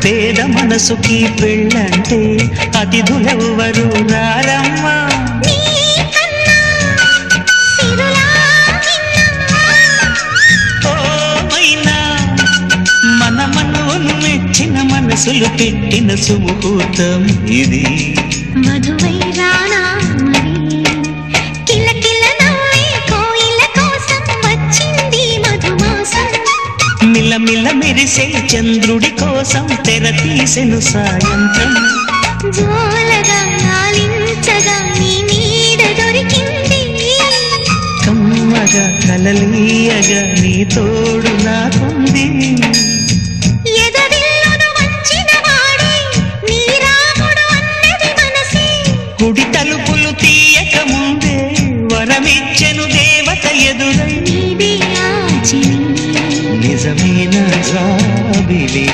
పేద మనసుకి పెళ్ళంటే అతిథులెవ్వరు రారమ్మా. ఓమైనా మన మనవును మెచ్చిన మనసులు పెట్టిన సుముహూర్తం ఇది. మధువై రానా మరి కిలకిల నవ్వే కోయిల కోసం వచ్చింది మధుమాసం. మిలమిల మెరిసే చంద్రుడి కోసం తెర తీసెను సాయంత్రం. జోలగా లాలించగా నీ నీడ దొరికింది. కమ్మగా కలలీయగా నీ తోడు నాకుంది. ఎదవిల్లును వంచిన వాడే నీ రాముడు అన్నది మనసే. గుడి తలుపులు తీయక ముందే వరమిచ్చెను దేవత ఎదురై. నీదే ఆచిని నిజమైన జాబిలి